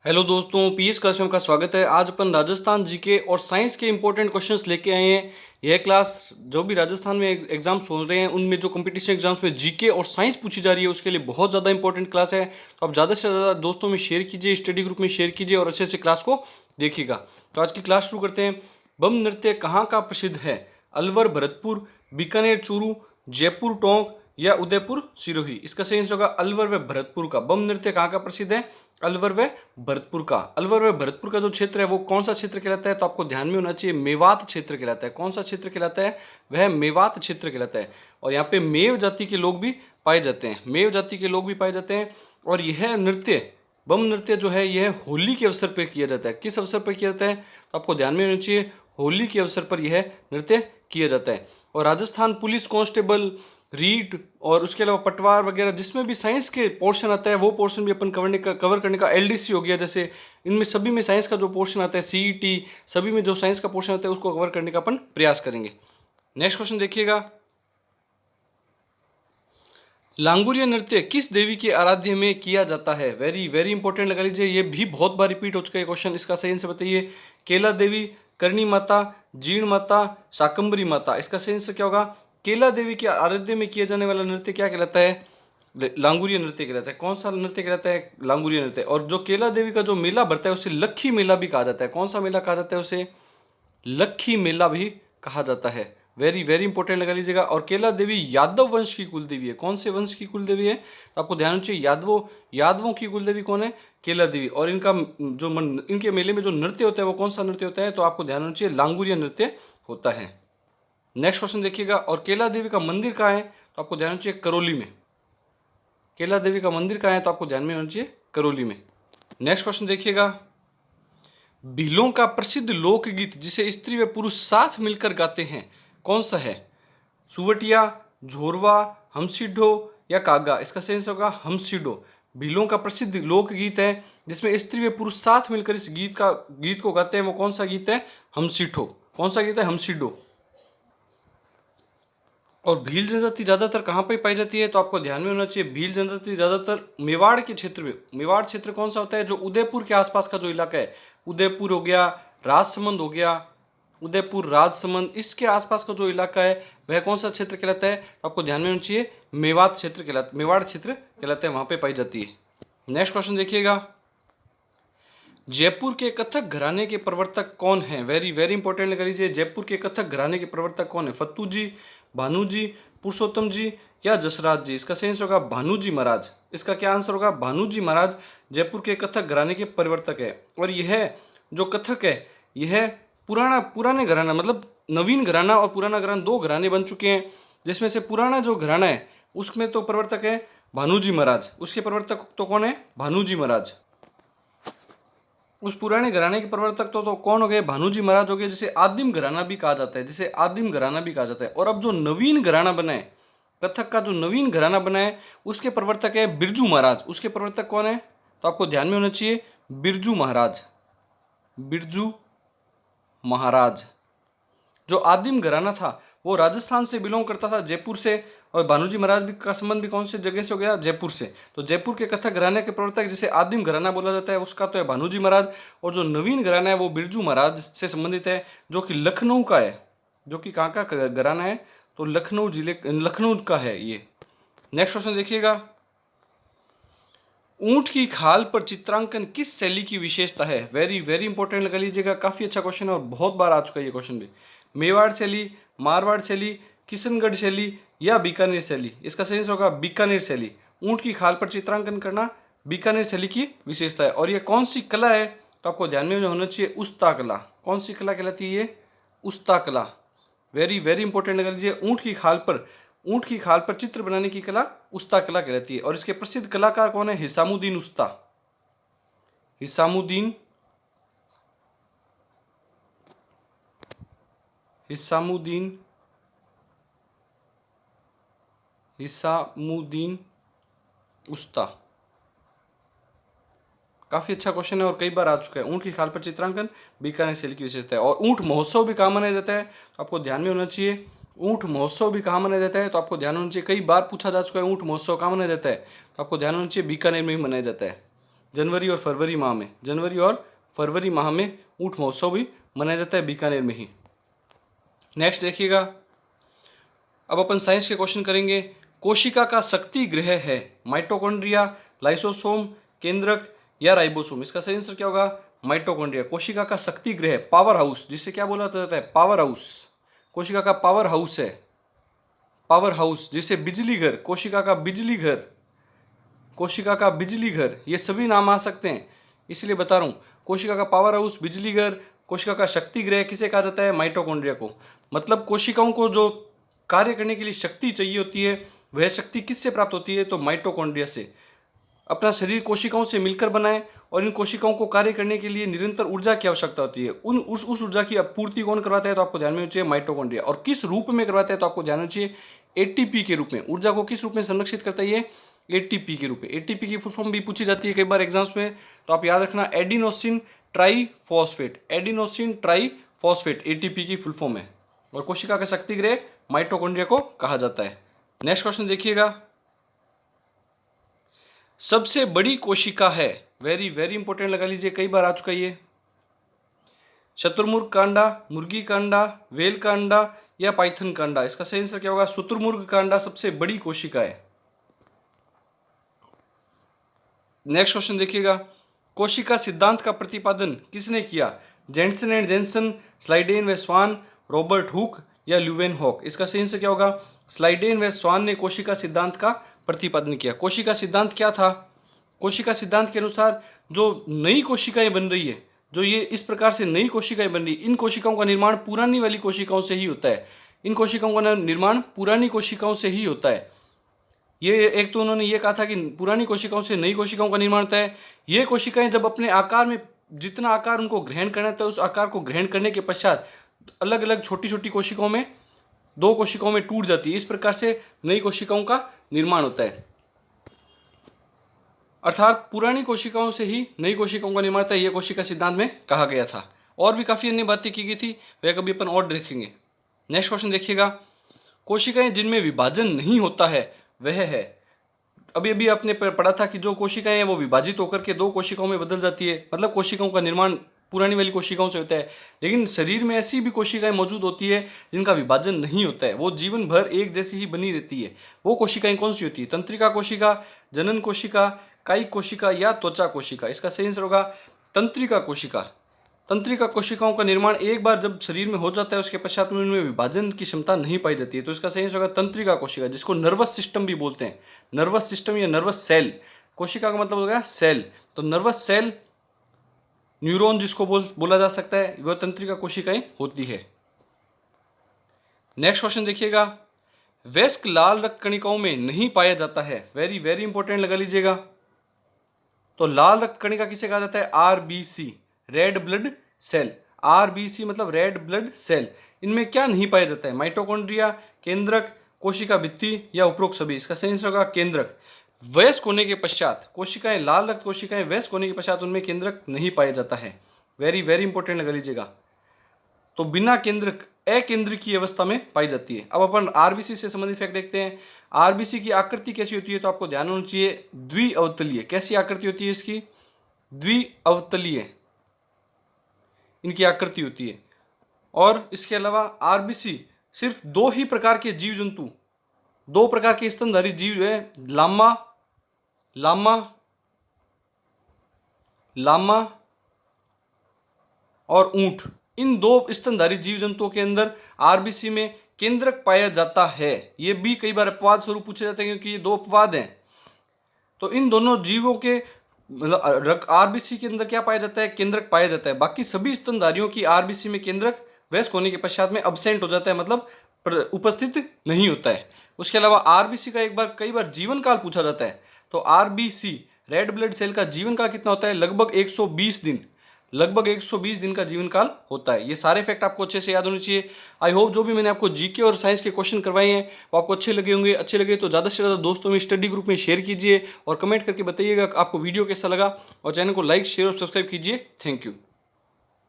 Hello दोस्तों, PS class में आपका स्वागत है। आज अपन राजस्थान जीके और साइंस के इंपॉर्टेंट क्वेश्चंस लेके आए हैं। यह क्लास जो भी राजस्थान में एग्जाम्स हो रहे हैं उनमें जो कंपटीशन एग्जाम्स में जीके और साइंस पूछी जा रही है उसके लिए बहुत ज़्यादा इंपॉर्टेंट क्लास है। तो आप ज़्यादा से ज़्यादा दोस्तों में शेयर कीजिए, स्टडी ग्रुप में शेयर कीजिए और अच्छे से क्लास को देखिएगा। तो आज की क्लास शुरू करते हैं। बम नृत्य कहाँ का प्रसिद्ध है? अलवर भरतपुर, बीकानेर चूरू, जयपुर टोंक या उदयपुर सिरोही। इसका सही आंसर होगा अलवर व भरतपुर का। बम नृत्य कहाँ का प्रसिद्ध है? अलवर व भरतपुर का। अलवर व भरतपुर का जो क्षेत्र है वो कौन सा क्षेत्र कहलाता है? तो आपको ध्यान में होना चाहिए, मेवात क्षेत्र कहलाता है। कौन सा क्षेत्र कहलाता है? वह मेवात क्षेत्र कहलाता है। और यहाँ पे मेव जाति के लोग भी पाए जाते हैं। मेव जाति के लोग भी पाए जाते हैं। और यह नृत्य, बम नृत्य जो है यह होली के अवसर पर किया जाता है। किस अवसर पर किया जाता है? तो आपको ध्यान में होना चाहिए, होली के अवसर पर यह नृत्य किया जाता है। और राजस्थान पुलिस कांस्टेबल, रीट और उसके अलावा पटवार वगैरह जिसमें भी साइंस के पोर्शन आता है वो पोर्शन भी अपन कवर करने का एलडीसी हो गया। जैसे इनमें सभी में साइंस का जो पोर्शन आता है, सीईटी, सभी में जो साइंस का पोर्शन आता है उसको कवर करने का अपन प्रयास करेंगे। नेक्स्ट क्वेश्चन देखिएगा। लांगुरिया नृत्य किस देवी के आराध्य में किया जाता है? वेरी वेरी इंपॉर्टेंट लगा लीजिए, ये भी बहुत बार रिपीट हो चुका है क्वेश्चन। इसका सही आंसर बताइए। केला देवी, करणी माता, जीण माता, शाकंभरी माता। इसका सही आंसर क्या होगा? केला देवी के आराध्य में किया जाने वाला नृत्य क्या कहलाता है? लांगुरिया नृत्य कहलाता है। कौन सा नृत्य कहलाता है? लांगुरिया नृत्य। और जो केला देवी का जो मेला भरता है उसे लक्खी मेला भी कहा जाता है। कौन सा मेला कहा जाता है उसे? लक्खी मेला भी कहा जाता है। वेरी वेरी इंपॉर्टेंट लगा लीजिएगा। और केला देवी यादव वंश की कुल देवी है। कौन से वंश की कुल देवी है? तो आपको ध्यान चाहिए, यादवों की कुल देवी कौन है? केला देवी। और इनका जो इनके मेले में जो नृत्य होता है वो कौन सा नृत्य होता है? तो आपको ध्यान चाहिए, लांगुरिया नृत्य होता है। नेक्स्ट क्वेश्चन देखिएगा। और केला देवी का मंदिर कहाँ है? तो आपको ध्यान चाहिए, करौली में। केला देवी का मंदिर कहाँ है? तो आपको ध्यान में होना चाहिए, करौली में। नेक्स्ट क्वेश्चन देखिएगा। भीलों का प्रसिद्ध लोकगीत जिसे स्त्री व पुरुष साथ मिलकर गाते हैं कौन सा है? सुवटिया, झोरवा, हमसीढो या कागा। इसका सही आंसर होगा हमसीढो। भीलों का प्रसिद्ध लोकगीत है जिसमें स्त्री व पुरुष साथ मिलकर इस गीत को गाते हैं, वो कौन सा गीत है? हमसीठो। कौन सा गीत है? हमसीडो। और भील जनजाति ज्यादातर कहाँ पर पाई जाती है? तो आपको ध्यान में होना चाहिए, भील जनजाति ज्यादातर मेवाड़ के क्षेत्र में। मेवाड़ क्षेत्र कौन सा होता है? जो उदयपुर के आसपास का जो इलाका है, उदयपुर हो गया, राजसमंद हो गया, उदयपुर, राजसमंद, इसके आसपास का जो इलाका है वह कौन सा क्षेत्र कहलाता है? तो आपको ध्यान में होना चाहिए, मेवात क्षेत्र कहलाता, मेवाड़ क्षेत्र कहलाता है, वहां पे पाई जाती है। नेक्स्ट क्वेश्चन देखिएगा। जयपुर के कथक घराने के प्रवर्तक कौन है? वेरी वेरी इंपॉर्टेंट लगा लीजिए, जयपुर के कथक घराने के प्रवर्तक कौन है? फत्तू जी, भानु जी, पुरुषोत्तम जी या जसराज जी। इसका सही आंसर होगा भानु जी महाराज। इसका क्या आंसर होगा? भानु जी महाराज जयपुर के कथक घराने के प्रवर्तक है। और यह जो कथक है यह पुराने घराना, मतलब नवीन घराना और पुराना घराना, दो घराने बन चुके हैं। जिसमें से पुराना जो घराना है उसमें तो प्रवर्तक है भानु जी महाराज, उसके प्रवर्तक तो कौन है? भानु जी महाराज। उस पुराने घराने के प्रवर्तक तो कौन हो गए? भानु जी महाराज हो गए, जिसे आदिम घराना भी कहा जाता है, जिसे आदिम घराना भी कहा जाता है। और अब जो नवीन घराना बना है, कथक का जो नवीन घराना बना है उसके प्रवर्तक है बिरजू महाराज। उसके प्रवर्तक कौन है? तो आपको ध्यान में होना चाहिए, बिरजू महाराज। बिरजू महाराज। जो आदिम घराना था वो राजस्थान से बिलोंग करता था, जयपुर से। और भानुजी महाराज भी का संबंध भी कौन से जगह से हो गया? जयपुर से। तो जयपुर के कथक घराने के प्रवर्तक जिसे आदिम घराना बोला जाता है उसका तो है भानुजी महाराज। और जो नवीन घराना है वो बिरजू महाराज से संबंधित है, जो कि लखनऊ का है। जो कि कहाँ का घराना है? तो लखनऊ जिले, लखनऊ का है ये। नेक्स्ट क्वेश्चन देखिएगा। ऊंट की खाल पर चित्रांकन किस शैली की विशेषता है? वेरी वेरी इंपॉर्टेंट लगा लीजिएगा, काफी अच्छा क्वेश्चन है और बहुत बार आ चुका है ये क्वेश्चन भी। मेवाड़ शैली, मारवाड़ शैली, किशनगढ़ शैली या बीकानेर शैली। इसका सही होगा बीकानेर शैली। ऊंट की खाल पर चित्रांकन करना बीकानेर शैली की विशेषता है। और ये कौन सी कला है? तो आपको ध्यान में होना चाहिए, उस्ता कला। कौन सी कला कहलाती है ये? उस्ता कला। वेरी वेरी इंपॉर्टेंट लगा लीजिए, ऊंट की खाल पर चित्र बनाने की कला उस्ता कला कहलाती है। और इसके प्रसिद्ध कलाकार कौन है? हिसामुद्दीन उस्ता। हिसामुद्दीन हिसामुद्दीन हिसामुद्दीन उस्ता। काफी अच्छा क्वेश्चन है और कई बार आ चुका है। ऊंट की खाल पर चित्रांकन बीकानेर शैली की विशेषता है। और ऊंट महोत्सव भी कहाँ मनाया जाता है? तो आपको ध्यान में होना चाहिए, ऊंट महोत्सव भी कहाँ मनाया जाता है? तो आपको ध्यान होना चाहिए, कई बार पूछा जा चुका है ऊंट महोत्सव कहाँ मनाया जाता है? तो आपको ध्यान होना चाहिए, बीकानेर में ही मनाया जाता है। जनवरी और फरवरी माह में, जनवरी और फरवरी माह में ऊंट महोत्सव भी मनाया जाता है बीकानेर में ही। नेक्स्ट देखिएगा, अब अपन साइंस के क्वेश्चन करेंगे। कोशिका का शक्ति गृह है माइटोकॉन्ड्रिया, लाइसोसोम, केंद्रक या राइबोसोम? इसका सही आंसर क्या होगा? माइटोकॉन्ड्रिया। कोशिका का शक्ति गृह, पावर हाउस, जिसे क्या बोला जाता है? Power house. कोशिका का पावर हाउस है, पावर हाउस, जिसे बिजली घर, कोशिका का बिजली घर, कोशिका का बिजली घर, ये सभी नाम आ सकते हैं, इसलिए बता रहा हूं। कोशिका का पावर हाउस, बिजली घर, कोशिका का शक्ति गृह किसे कहा जाता है? माइटोकॉन्ड्रिया को। मतलब कोशिकाओं को जो कार्य करने के लिए शक्ति चाहिए होती है, वह शक्ति किससे प्राप्त होती है? तो माइटोकॉन्ड्रिया से। अपना शरीर कोशिकाओं से मिलकर बनाए और इन कोशिकाओं को कार्य करने के लिए निरंतर ऊर्जा की आवश्यकता होती है। उस ऊर्जा की आपूर्ति कौन करवाता है? तो आपको ध्यान में चाहिए माइटोकॉन्ड्रिया। और किस रूप में करवाता है? तो आपको ध्यान में चाहिए एटीपी के रूप में। ऊर्जा को किस रूप में संरक्षित करता है? ये एटीपी के रूप में। एटीपी की फुल फॉर्म भी पूछी जाती है कई बार एग्जाम्स में, तो आप याद रखना, adenosine triphosphate. Adenosine triphosphate ATP की फुल फॉर्म है। और कोशिका का शक्ति गृह माइटोकॉन्ड्रिया को कहा जाता है। नेक्स्ट क्वेश्चन देखिएगा, सबसे बड़ी कोशिका है, वेरी वेरी इंपॉर्टेंट लगा लीजिए, कई बार आ चुका ये। शतुर्मुर्ग का अंडा, मुर्गी का अंडा, वेल का अंडा या पाइथन का अंडा? इसका सही आंसर क्या होगा? शुतुरमुर्ग का अंडा सबसे बड़ी कोशिका है। नेक्स्ट क्वेश्चन देखिएगा, कोशिका सिद्धांत का प्रतिपादन किसने किया? जेंटसन एंड जेंसन, स्लाइडेन व स्वान, रॉबर्ट हुक या ल्यूवेनहॉक? इसका सही आंसर क्या होगा? स्लाइडेन व स्वान ने कोशिका सिद्धांत का प्रतिपादन किया। कोशिका सिद्धांत क्या था? कोशिका सिद्धांत के अनुसार जो नई कोशिकाएं बन रही है, जो ये इस प्रकार से नई कोशिकाएं बन रही, इन कोशिकाओं का निर्माण पुरानी वाली कोशिकाओं से ही होता है। इन कोशिकाओं का निर्माण पुरानी कोशिकाओं से ही होता है। ये एक तो उन्होंने ये कहा था कि पुरानी कोशिकाओं से नई कोशिकाओं का निर्माण होता है। ये कोशिकाएं जब अपने आकार में, जितना आकार उनको ग्रहण करना था, उस आकार को ग्रहण करने के पश्चात अलग अलग छोटी छोटी कोशिकाओं में, दो कोशिकाओं में टूट जाती है। इस प्रकार से नई कोशिकाओं का निर्माण होता है। अर्थात पुरानी कोशिकाओं से ही नई कोशिकाओं का निर्माण होता है, यह कोशिका सिद्धांत में कहा गया था। और भी काफी अन्य बातें की गई थी, वह कभी अपन और देखेंगे। नेक्स्ट क्वेश्चन देखिएगा, कोशिकाएं जिनमें विभाजन नहीं होता है वह है, अभी अभी आपने पढ़ा था कि जो कोशिकाएं हैं वो विभाजित होकर के दो कोशिकाओं में बदल जाती है, मतलब कोशिकाओं का निर्माण पुरानी वाली कोशिकाओं से होता है। लेकिन शरीर में ऐसी भी कोशिकाएं मौजूद होती है जिनका विभाजन नहीं होता है, वो जीवन भर एक जैसी ही बनी रहती है। वो कोशिकाएं कौन सी होती है? तंत्रिका कोशिका, जनन कोशिका, कायिक कोशिका या त्वचा कोशिका? इसका सही आंसर होगा तंत्रिका कोशिका। तंत्रिका कोशिकाओं का निर्माण एक बार जब शरीर में हो जाता है, उसके पश्चात में उनमें विभाजन की क्षमता नहीं पाई जाती है, तो इसका सही आंसर होगा तंत्रिका कोशिका, जिसको नर्वस सिस्टम भी बोलते हैं। नर्वस सिस्टम या नर्वस सेल, कोशिका का मतलब हो गया सेल, तो नर्वस सेल, न्यूरॉन जिसको बोला जा सकता है, वह तंत्रिका कोशिकाएं होती है। नेक्स्ट क्वेश्चन देखिएगा, वयस्क लाल रक्त कणिकाओं में नहीं पाया जाता है, वेरी वेरी इंपॉर्टेंट लगा लीजिएगा। तो लाल रक्त कणिका किसे कहा जाता है? RBC, red blood cell. RBC मतलब रेड ब्लड सेल। इनमें क्या नहीं पाया जाता है? माइटोकॉन्ड्रिया, केंद्रक, कोशिका भित्ति या उपरोक्त सभी? इसका सही आंसर होगा केंद्रक। वयस्क होने के पश्चात कोशिकाएं, लाल रक्त कोशिकाएं वयस्क होने के पश्चात उनमें केंद्रक नहीं पाया जाता है, वेरी वेरी इंपॉर्टेंट लगा लीजिएगा। तो बिना केंद्रक, अकेंद्र की अवस्था में पाई जाती है। अब अपन आरबीसी से संबंधित फैक्ट देखते हैं। आरबीसी की आकृति कैसी होती है? तो आपको ध्यान होना चाहिए द्विअवतलीय। कैसी आकृति होती है इसकी? द्विअवतलीय इनकी आकृति होती है। और इसके अलावा आरबीसी सिर्फ दो ही प्रकार के जीव जंतु, दो प्रकार के स्तनधारी जीव है, लामा, लामा, लामा और ऊंट। इन दो स्तनधारी जीव जंतुओं के अंदर आरबीसी में केंद्रक पाया जाता है। ये भी कई बार अपवाद स्वरूप पूछे जाते हैं, क्योंकि ये दो अपवाद हैं। तो इन दोनों जीवों के मतलब आरबीसी के अंदर क्या पाया जाता है? केंद्रक पाया जाता है। बाकी सभी स्तनधारियों की आरबीसी में केंद्रक वयस्क होने के पश्चात में अब्सेंट हो जाता है, मतलब उपस्थित नहीं होता है। उसके अलावा आरबीसी का कई बार जीवन काल पूछा जाता है। तो आरबीसी, रेड ब्लड सेल का जीवन काल कितना होता है? लगभग 120 दिन, लगभग 120 दिन का जीवन काल होता है। ये सारे फैक्ट आपको अच्छे से याद होने चाहिए। आई होप जो भी मैंने आपको जीके और साइंस के क्वेश्चन करवाए हैं वो आपको अच्छे लगे होंगे। अच्छे लगे तो ज़्यादा से ज़्यादा दोस्तों में, स्टडी ग्रुप में शेयर कीजिए और कमेंट करके बताइएगा आपको वीडियो कैसा लगा, और चैनल को लाइक, शेयर और सब्सक्राइब कीजिए। Thank you.